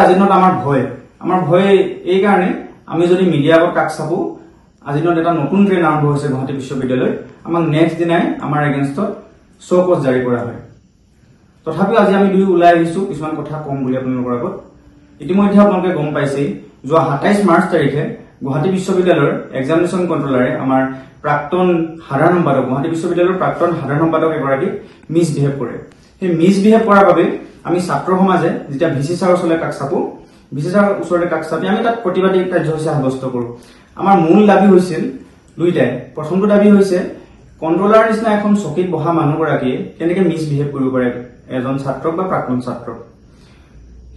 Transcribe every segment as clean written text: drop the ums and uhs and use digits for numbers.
আজিৰ দিনত আমাৰ ভয় এই কাৰণে আমি যদি মিডিয়া আগত কাক চাপো আজিৰ দিনত এটা নতুন ট্ৰেইন আৰম্ভ হৈছে গুৱাহাটী বিশ্ববিদ্যালয় আমাক নেক্সট দিনাই আমাৰ এগেইনষ্টত শো কজ জাৰি কৰা হয় তথাপিও আজি আমি দুই ওলাই আহিছো কিছুমান কথা কম বুলি আপোনালোকৰ আগত ইতিমধ্যে আপোনালোকে গম পাইছেই যোৱা 27 মাৰ্চ তাৰিখে গুৱাহাটী বিশ্ববিদ্যালয়ৰ এক্সামিনেশ্যন কন্ট্ৰোলাৰে আমাৰ প্ৰাক্তন সাধাৰণ সম্পাদক গুৱাহাটী বিশ্ববিদ্যালয়ৰ প্ৰাক্তন সাধাৰণ সম্পাদক এগৰাকী মিছবিহেভ কৰে সেই মিছবিহেভ কৰাৰ বাবে আমি ছাত্ৰ সমাজে যেতিয়া ভিসি ছাৰৰ ওচৰলৈ কাক চাপো ভিসি ছাৰৰ ওচৰলৈ কাক চাপি আমি তাত প্ৰতিবাদী কাৰ্যসূচী সাব্যস্ত কৰো আমাৰ মূল দাবী হৈছিল দুইটাই প্ৰথমটো দাবী হৈছে কন্ট্ৰোলাৰ নিচিনা এখন চকীত বহা মানুহগৰাকীয়ে কেনেকৈ মিছবিহেভ কৰিব পাৰে এজন ছাত্ৰক বা প্ৰাক্তন ছাত্ৰক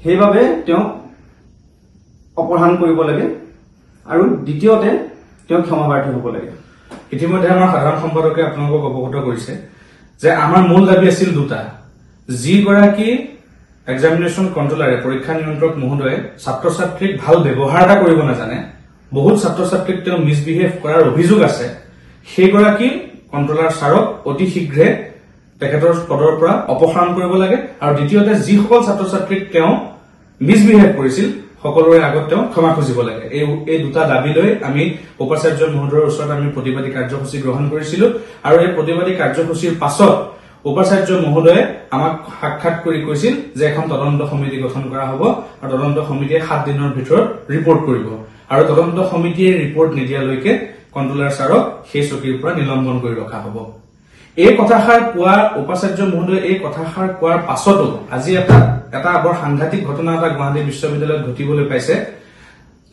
সেইবাবে তেওঁ অপহৰণ কৰিব লাগে আৰু দ্বিতীয়তে তেওঁ ক্ষমাপ্ৰাৰ্থী হ'ব লাগে ইতিমধ্যে আমাৰ সাধাৰণ সম্পাদকে আপোনালোকক অৱগত কৰিছে যে আমাৰ মূল দাবী আছিল দুটা যিগৰাকী এক্সামিনেশ্যন কন্ট্ৰোলাৰে পৰীক্ষা নিয়ন্ত্ৰক মহোদয়ে ছাত্ৰ ছাত্ৰীক ভাল ব্যৱহাৰ এটা কৰিব নাজানে বহুত ছাত্ৰ ছাত্ৰীক তেওঁ মিছবিহেভ কৰাৰ অভিযোগ আছে সেইগৰাকী কন্ট্ৰোলাৰ ছাৰক অতি শীঘ্ৰে তেখেতৰ পদৰ পৰা অপসাৰণ কৰিব লাগে আৰু দ্বিতীয়তে যিসকল ছাত্ৰ ছাত্ৰীক তেওঁ মিছবিহেভ কৰিছিল সকলোৰে আগত তেওঁ ক্ষমা খুজিব লাগে এই দুটা দাবী লৈ আমি উপাচাৰ্য মহোদয়ৰ ওচৰত আমি প্ৰতিবাদী কাৰ্যসূচী গ্ৰহণ কৰিছিলো আৰু এই প্ৰতিবাদী কাৰ্যসূচীৰ পাছত উপাচাৰ্য মহোদয়ে আমাক সাক্ষাৎ কৰি কৈছিল যে এখন তদন্ত সমিতি গঠন কৰা হ'ব আৰু তদন্ত সমিতিয়ে 7 দিনৰ ভিতৰত ৰিপৰ্ট কৰিব আৰু তদন্ত সমিতিয়ে ৰিপৰ্ট নিদিয়ালৈকে কন্ট্ৰোলাৰ ছাৰক সেই চকীৰ পৰা নিলম্বন কৰি ৰখা হ'ব এই কথাষাৰ কোৱা উপাচাৰ্য মহোদয়ে এই কথাষাৰ কোৱাৰ পাছতো আজি এটা বৰ সাংঘাতিক ঘটনা এটা গুৱাহাটী বিশ্ববিদ্যালয়ত ঘটিবলৈ পাইছে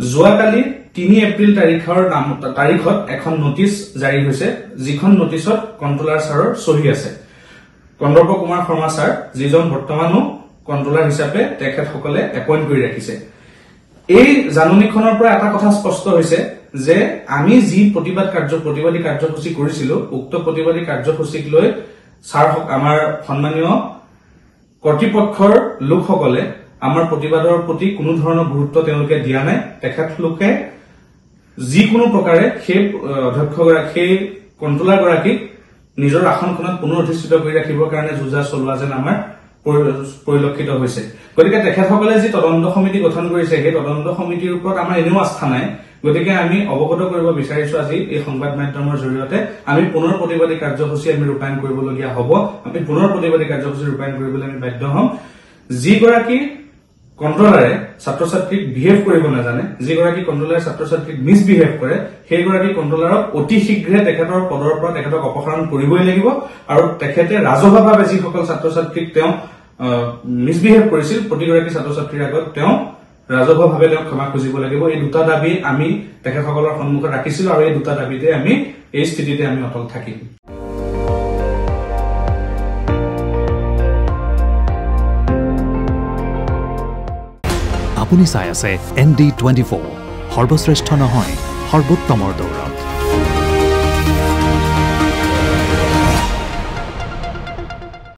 যোৱাকালি 3 এপ্ৰিল তাৰিখত এখন নোটিছ জাৰি হৈছে যিখন নোটিছত কন্ট্ৰোলাৰ ছাৰৰ সহি আছে কন্দৰ্প কুমাৰ শৰ্মা ছাৰ যিজন বৰ্তমানো কন্ট্ৰোলাৰ হিচাপে তেখেতসকলে এপইণ্ট কৰি ৰাখিছে এই জাননীখনৰ পৰা এটা কথা স্পষ্ট হৈছে যে আমি যি প্ৰতিবাদী কাৰ্যসূচী কৰিছিলো উক্ত প্ৰতিবাদী কাৰ্যসূচীক লৈ ছাৰ আমাৰ সন্মানীয় কৰ্তৃপক্ষৰ লোকসকলে আমাৰ প্ৰতিবাদৰ প্ৰতি কোনো ধৰণৰ গুৰুত্ব তেওঁলোকে দিয়া নাই তেখেতলোকে যিকোনো প্ৰকাৰে সেই অধ্যক্ষগৰাকী কন্ট্ৰোলাৰ গৰাকীক নিজৰ আসনখনত পুনৰ অধিষ্ঠিত কৰি ৰাখিবৰ কাৰণে যুঁজা চলোৱা যেন আমাৰ পৰিলক্ষিত হৈছে গতিকে তেখেতসকলে যি তদন্ত সমিতি গঠন কৰিছে সেই তদন্ত সমিতিৰ ওপৰত আমাৰ এনেও আস্থা নাই গতিকে আমি অৱগত কৰিব বিচাৰিছো আজি এই সংবাদ মাধ্যমৰ জৰিয়তে আমি পুনৰ প্ৰতিবাদী কাৰ্যসূচী আমি ৰূপায়ণ কৰিবলগীয়া হ'ব আমি পুনৰ প্ৰতিবাদী কাৰ্যসূচী ৰূপায়ণ কৰিবলৈ আমি বাধ্য হ'ম যিগৰাকী কন্ট্ৰোলাৰে ছাত্ৰ ছাত্ৰীক বিহেভ কৰিব নাজানে যিগৰাকী কন্ট্ৰোলাৰে ছাত্ৰ ছাত্ৰীক মিছবিহেভ কৰে সেইগৰাকী কন্ট্ৰোলাৰক অতি শীঘ্ৰে তেখেতৰ পদৰ পৰা তেখেতক অপসাৰণ কৰিবই লাগিব আৰু তেখেতে ৰাজহুৱাভাৱে যিসকল ছাত্ৰ ছাত্ৰীক তেওঁ মিছবিহেভ কৰিছিল প্ৰতিগৰাকী ছাত্ৰ ছাত্ৰীৰ আগত তেওঁ ৰাজহুৱাভাৱে তেওঁ ক্ষমা খুজিব লাগিব এই দুটা দাবী আমি তেখেতসকলৰ সন্মুখত ৰাখিছিলো আৰু এই দুটা দাবীতে আমি এই স্থিতিতে আমি অটল থাকিম আপুনি চাই আছে ND24 সৰ্বশ্ৰেষ্ঠ নহয় সৰ্বোত্তমৰ দৌৰ